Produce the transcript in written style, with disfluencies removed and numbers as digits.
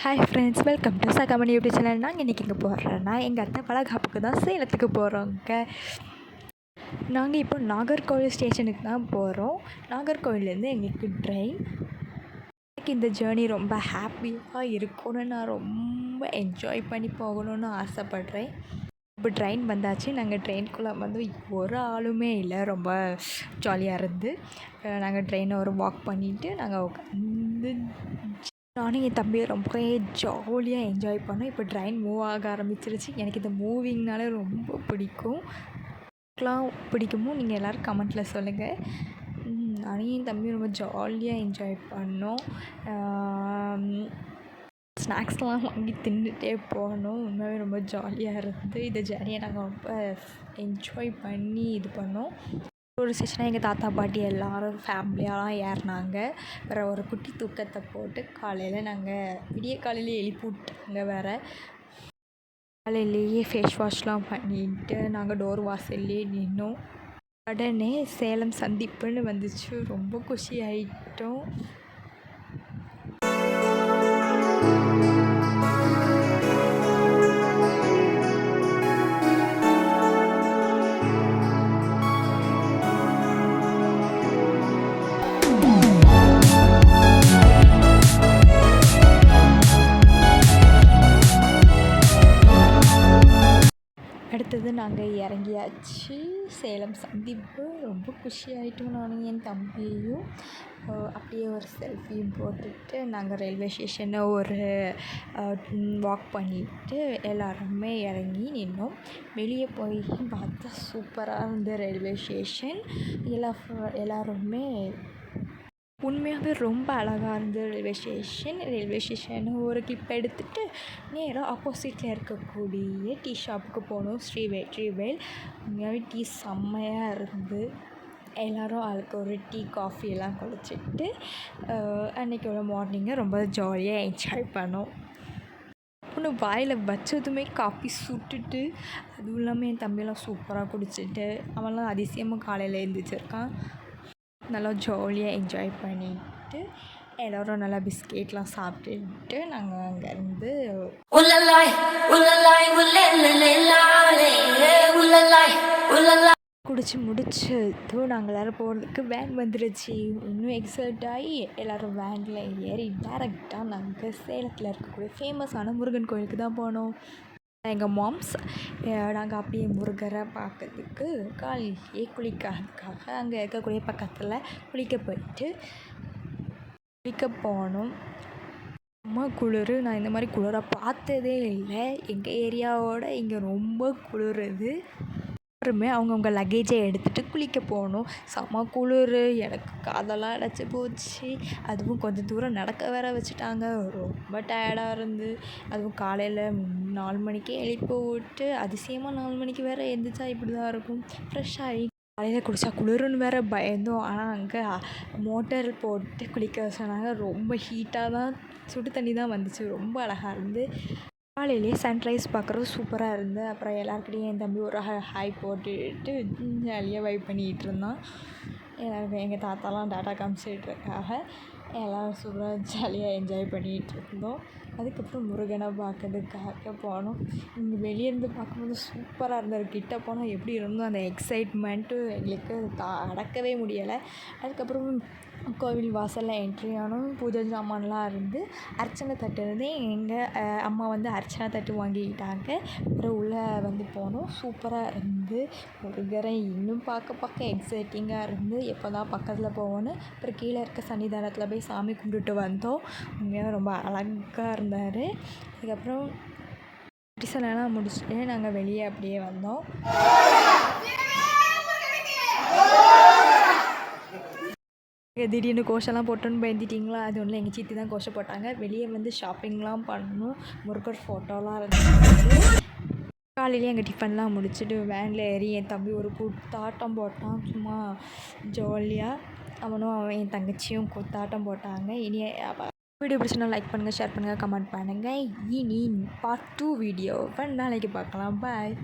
Hi friends, welcome to Sagamani YouTube channel. நாங்கள் இன்றைக்கி இங்கே போடுறோன்னா எங்கள் அத்தை வளகாப்புக்கு தான் சேலத்துக்கு போகிறோங்க. நாங்கள் இப்போ நாகர்கோவில் ஸ்டேஷனுக்கு தான் போகிறோம். நாகர்கோவிலேருந்து எங்களுக்கு ட்ரெயின். எனக்கு இந்த ஜேர்னி ரொம்ப ஹாப்பியாக இருக்கும்னு நான் ரொம்ப என்ஜாய் பண்ணி போகணுன்னு ஆசைப்பட்றேன். இப்போ ட்ரெயின் வந்தாச்சு. நாங்கள் ட்ரெயினுக்குள்ளே வந்து ஒரு ஆளுமே இல்லை. ரொம்ப ஜாலியாக இருந்து நாங்கள் ட்ரெயினை ஒரு வாக் பண்ணிவிட்டு நாங்கள் உட்காந்து நானும் என் தம்பியை ரொம்ப ஜாலியாக என்ஜாய் பண்ணோம். இப்போ ட்ரெயின் மூவ் ஆக ஆரம்பிச்சிருச்சு. எனக்கு இந்த மூவிங்னாலே ரொம்ப பிடிக்கும். பிடிக்குமோ நீங்கள் எல்லோரும் கமெண்ட்டில் சொல்லுங்கள். நானும் என் தம்பியும் ரொம்ப ஜாலியாக என்ஜாய் பண்ணோம். ஸ்நாக்ஸ்லாம் வாங்கி தின்னுட்டே போனோம். உண்மையாகவே ரொம்ப ஜாலியாக இருந்து இந்த ஜேர்னியை நாங்கள் ரொம்ப என்ஜாய் பண்ணி இது பண்ணோம். ஒரு செஷனாக எங்கள் தாத்தா பாட்டி எல்லோரும் ஃபேமிலியாலாம் ஏறினாங்க. வேறு ஒரு குட்டி தூக்கத்தை போட்டு காலையில் நாங்கள் விடிய காலையிலே எழுப்பி விட்டாங்க. வேறு காலையிலேயே ஃபேஸ் வாஷ்லாம் பண்ணிட்டு நாங்கள் டோர் வாசல்லே நின்னோம். உடனே சேலம் சந்திப்புன்னு வந்துச்சு. ரொம்ப குஷி ஆகிட்டோம். அடுத்தது நாங்கள் இறங்கியாச்சு. சேலம் சந்திப்பு. ரொம்ப குஷியாகிட்டோம் நானும் என் தம்பியையும். அப்படியே ஒரு செல்ஃபியும் போட்டுட்டு நாங்கள் ரயில்வே ஸ்டேஷனை ஒரு வாக் பண்ணிவிட்டு எல்லாருமே இறங்கி நின்னோம். வெளியே போய் பார்த்தா சூப்பராக இருந்த ரயில்வே ஸ்டேஷன். எல்லாருமே உண்மையாகவே ரொம்ப அழகாக இருந்தது ரயில்வே ஸ்டேஷன் ஒரு கிளிப் எடுத்துகிட்டு நேராக ஆப்போசிட்டில் இருக்கக்கூடிய டீ ஷாப்புக்கு போனோம். ஸ்ரீவேல். உண்மையாகவே டீ செம்மையாக இருந்து எல்லோரும் அதுக்கு ஒரு டீ காஃபி எல்லாம் குடிச்சிட்டு அன்றைக்கி மார்னிங்கை ரொம்ப ஜாலியாக என்ஜாய் பண்ணோம். ஒன்று வாயில் வச்சதுமே காஃபி சுட்டுட்டு, அதுவும் இல்லாமல் என் தம்பியெல்லாம் சூப்பராக குடிச்சிட்டு அவன்லாம் அதிசயமாக காலையில் எழுந்திரிச்சிருக்கான். நல்லா ஜாலியாக என்ஜாய் பண்ணிவிட்டு எல்லோரும் நல்லா பிஸ்கெட்லாம் சாப்பிட்டுட்டு நாங்கள் அங்கேருந்து குடிச்சு முடிச்சதும் நாங்கள் எல்லோரும் போகிறதுக்கு வேன் வந்துடுச்சு. இன்னும் எக்ஸைட் ஆகி எல்லோரும் வேனில் ஏறி டேரெக்டாக நாங்கள் சேலத்தில் இருக்கக்கூடிய ஃபேமஸான முருகன் கோயிலுக்கு தான் போனோம். எங்கள் மாம்ஸ் நாங்கள் அப்படியே முருகரை பார்க்கறதுக்கு காலையிலேயே குளிக்கிறதுக்காக அங்கே இருக்கக்கூடிய பக்கத்தில் குளிக்க போனோம். ரொம்ப குளிர். நான் இந்த மாதிரி குளிரை பார்த்ததே இல்லை. எங்கள் ஏரியாவோட இங்கே ரொம்ப குளிருது. எல்லாருமே அவங்கவுங்க லக்கேஜை எடுத்துகிட்டு குளிக்க போகணும். செம குளிர். எனக்கு காதெல்லாம் அடைச்சி போச்சு. அதுவும் கொஞ்சம் தூரம் நடக்க வேற வச்சுட்டாங்க. ரொம்ப டயர்டாக இருந்து அதுவும் காலையில் 4 மணிக்கே எழுப்பி விட்டு அதிசயமாக 4 மணிக்கு வேறு எழுந்திரிச்சா இப்படி தான் இருக்கும். ஃப்ரெஷ் ஆகி காலையில் குளித்தா குளிருன்னு வேறு பயந்தோம். ஆனால் அங்கே மோட்டர் போட்டு குளிக்க சொன்னாங்க. ரொம்ப ஹீட்டாக தான் சுடு தண்ணி தான் வந்துச்சு. ரொம்ப அழகாக இருந்து காலையிலேயே சன்ரைஸ் பார்க்குறது சூப்பராக இருந்து அப்புறம் எல்லாருக்கிட்டையும் என் தம்பி ஒரு ஹாய் போட்டுட்டு ஜாலியாக வைப் பண்ணிகிட்டு இருந்தான். எல்லாருக்கும் எங்கள் தாத்தாலாம் டாட்டா காமிச்சிட்ருக்காக எல்லோரும் சூப்பராக ஜாலியாக என்ஜாய் பண்ணிகிட்டு இருந்தோம். அதுக்கப்புறம் முருகனை பார்க்கறதுக்காக போனோம். இங்கே வெளியேருந்து பார்க்கும்போது சூப்பராக இருந்தது. கிட்ட போனால் எப்படி இருந்தோம் அந்த எக்ஸைட்மெண்ட்டு எங்களுக்கு அடக்கவே முடியலை. அதுக்கப்புறம் கோவில் வாசலில் என்ட்ரி ஆனோம். பூஜை சாமான்லாம் இருந்து அர்ச்சனை தட்டு இருந்து எங்கள் அம்மா வந்து அர்ச்சனை தட்டு வாங்கிக்கிட்டாங்க. அப்புறம் உள்ளே வந்து போனோம். சூப்பராக இருந்து முருகரை இன்னும் பார்க்க எக்ஸைட்டிங்காக இருந்து எப்போ தான் பக்கத்தில் போவோன்னு அப்புறம் கீழே இருக்க சன்னிதானத்தில் போய் சாமி கும்பிட்டுட்டு வந்தோம். உண்மையாக ரொம்ப அழகாக இருந்தார். அதுக்கப்புறம் டிசனெல்லாம் முடிச்சுட்டு நாங்கள் வெளியே அப்படியே வந்தோம். திடீர்னு கோஷம்லாம் போட்டோன்னு பயந்துட்டிங்களா? அது ஒன்றும் எங்கள் சித்தி தான் கோஷம் போட்டாங்க. வெளியே வந்து ஷாப்பிங்லாம் பண்ணணும். முருகர் ஃபோட்டோலாம் இருந்துச்சு. காலையிலேயே எங்கள் டிஃபன்லாம் முடிச்சுட்டு வேனில் ஏறி என் தம்பி ஒரு குத்தாட்டம் போட்டான். சும்மா ஜாலியாக அவன் என் தங்கச்சியும் குத்தாட்டம் போட்டாங்க. இனி வீடியோ பிடிச்சினா லைக் பண்ணுங்கள், ஷேர் பண்ணுங்கள், கமெண்ட் பண்ணுங்கள். இனி பார்ட் 2 வீடியோ நாளைக்கு பார்க்கலாம். பாய்.